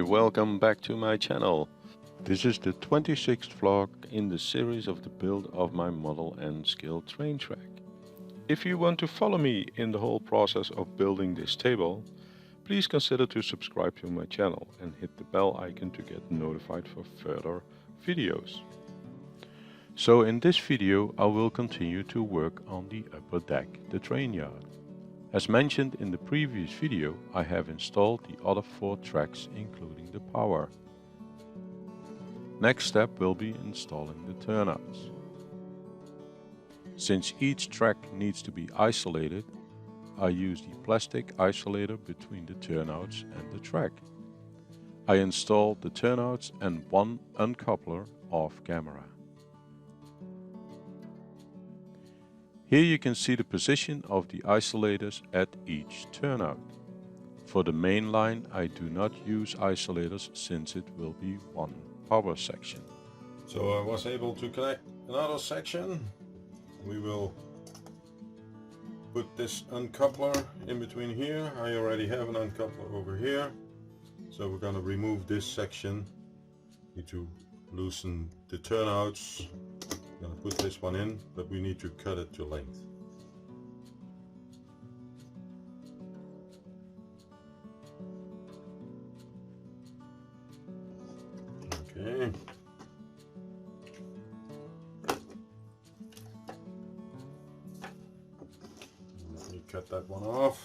welcome back to my channel. This is the 26th vlog in the series of the build of my model and scale train track. If you want to follow me in the whole process of building this table, please consider to subscribe to my channel and hit the bell icon to get notified for further videos. So in this video I will continue to work on the upper deck, the train yard. As mentioned in the previous video, I have installed the other 4 tracks including the power. Next step will be installing the turnouts. Since each track needs to be isolated, I use the plastic isolator between the turnouts and the track. I installed the turnouts and one uncoupler off camera. Here you can see the position of the isolators at each turnout. For the main line I do not use isolators since it will be one power section. So I was able to connect another section. We will put this uncoupler in between here. I already have an uncoupler over here. So we're going to remove this section. Need to loosen the turnouts. I'm going to put this one in, but we need to cut it to length. Okay. Let me cut that one off.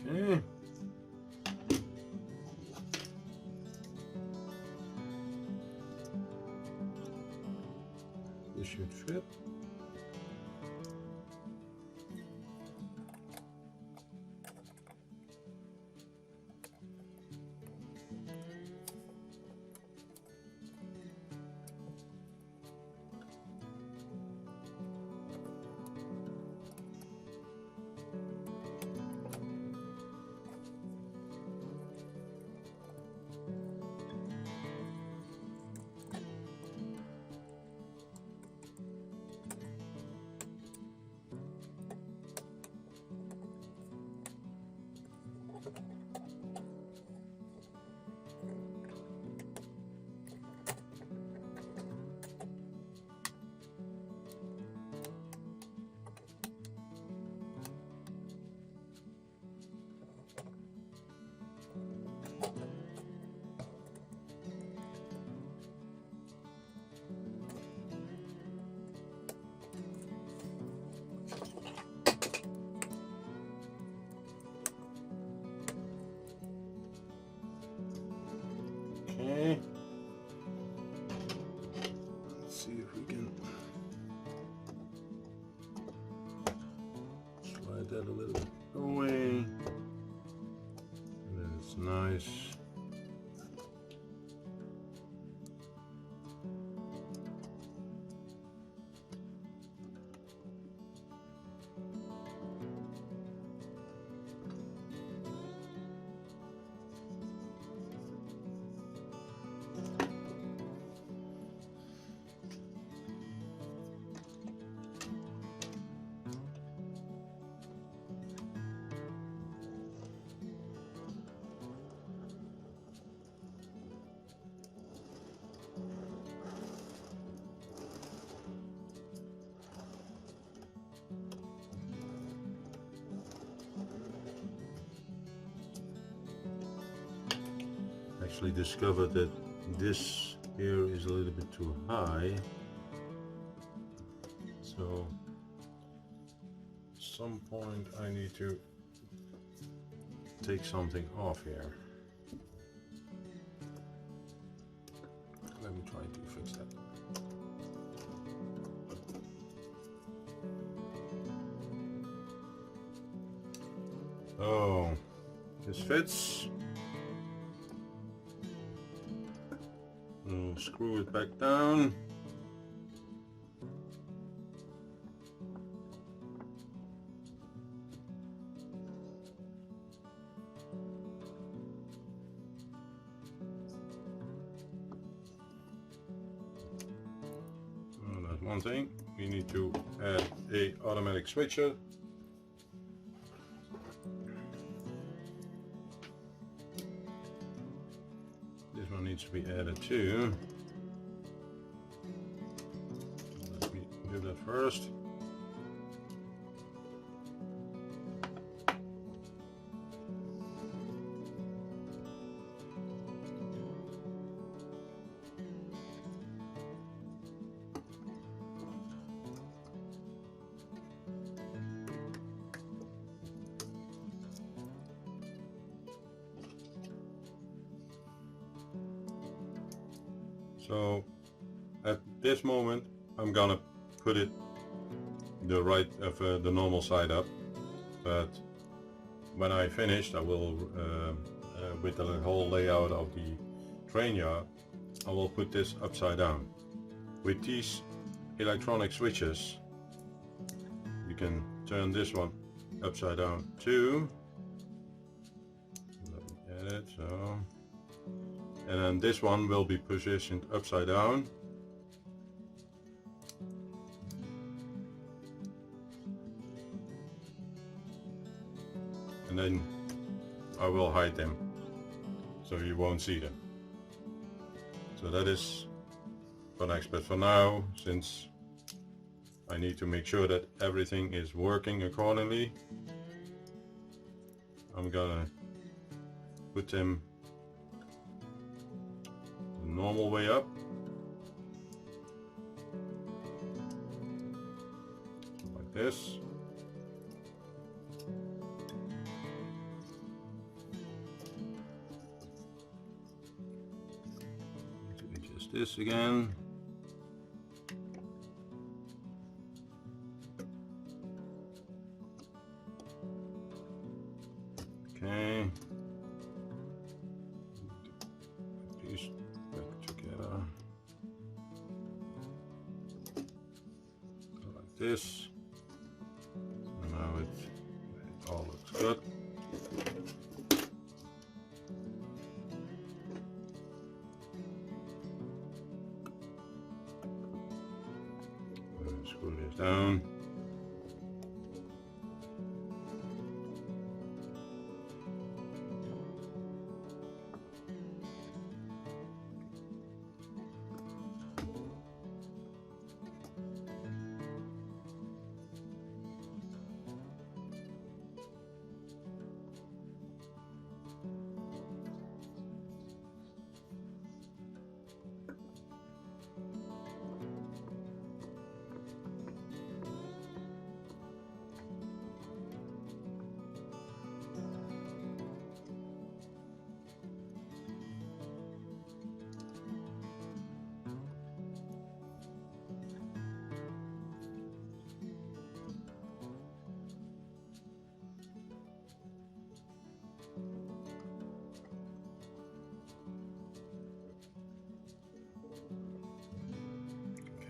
Okay. This should fit. Okay. Let's see if we can slide that a little bit away. And then it's nice. actually discovered that this here is a little bit too high. So at some point I need to take something off here. Let me try to fix that. Oh, this fits. We'll screw it back down. Oh, that's one thing. We need to add a automatic switcher. Needs to be added too. Let me do that first. So at this moment I'm gonna put it the normal side up, but when I finished I will with the whole layout of the Trainyard, I will put this upside down. With these electronic switches you can turn this one upside down too. Let me add it so. And then this one will be positioned upside down. And then I will hide them so you won't see them. So that is for next, but for now, since I need to make sure that everything is working accordingly, I'm gonna put them normal way up. Like this. Adjust this again. Okay. These back together. Like this. So now it all looks good. Screw this down.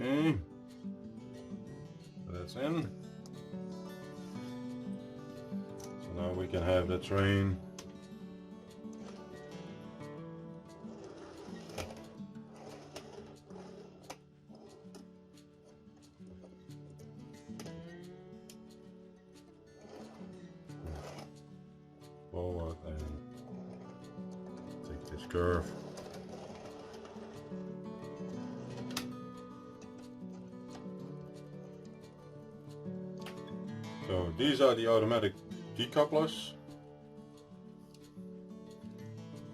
Okay, so that's in. So now we can have the train forward and take this curve. So these are the automatic decouplers.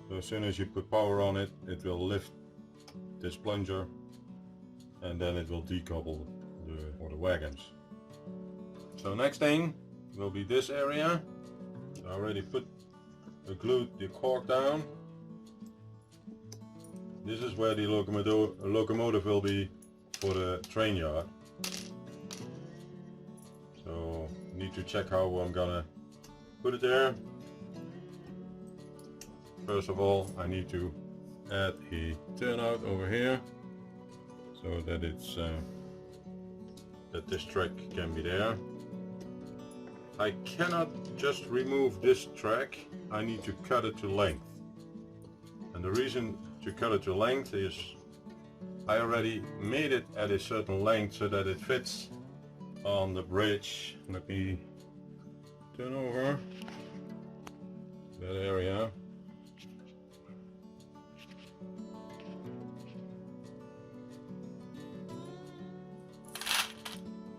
So as soon as you put power on it, it will lift this plunger and then it will decouple the wagons. So next thing will be this area. I already glued the cork down. This is where the locomotive will be for the train yard. So need to check how I'm gonna put it there. First of all, I need to add a turnout over here so that it's that this track can be there. I cannot just remove this track, I need to cut it to length. And the reason to cut it to length is I already made it at a certain length so that it fits on the bridge. Let me turn over that area.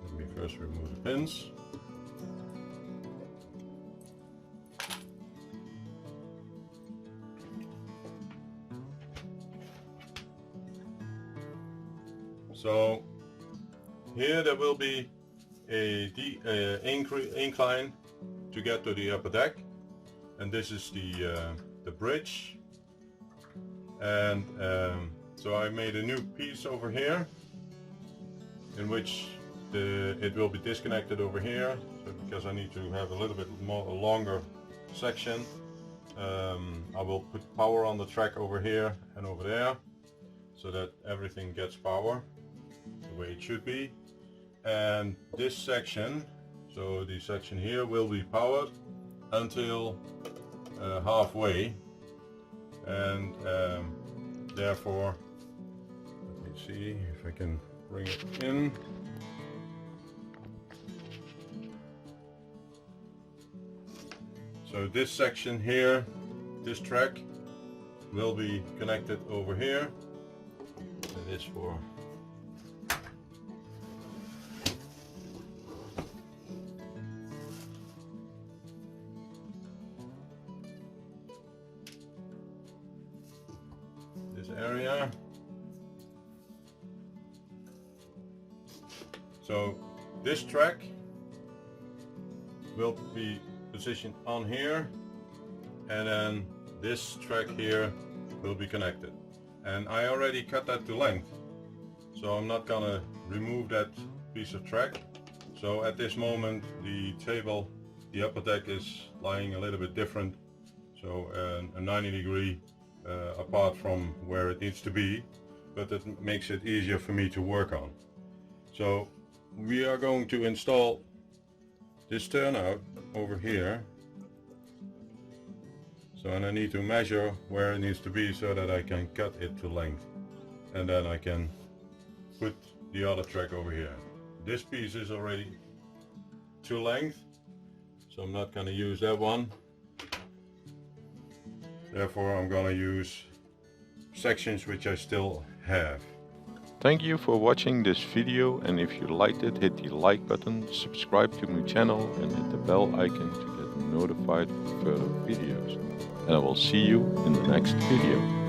Let me first remove the pins. So here there will be a incline to get to the upper deck, and this is the bridge. And so I made a new piece over here in which it will be disconnected over here, so because I need to have a little bit more longer section. I will put power on the track over here and over there so that everything gets power the way it should be. And this section, so the section here, will be powered until halfway, and therefore, let me see if I can bring it in. So this section here, this track, will be connected over here. It is for this area. So this track will be positioned on here, and then this track here will be connected. And I already cut that to length, so I'm not gonna remove that piece of track. So at this moment the table, the upper deck, is lying a little bit different, so a 90-degree apart from where it needs to be, but it makes it easier for me to work on. So we are going to install this turnout over here. So, and I need to measure where it needs to be so that I can cut it to length, and then I can put the other track over here. This piece is already to length, so I'm not going to use that one. Therefore I'm going to use sections which I still have. Thank you for watching this video, and if you liked it, hit the like button, subscribe to my channel and hit the bell icon to get notified for further videos. And I will see you in the next video.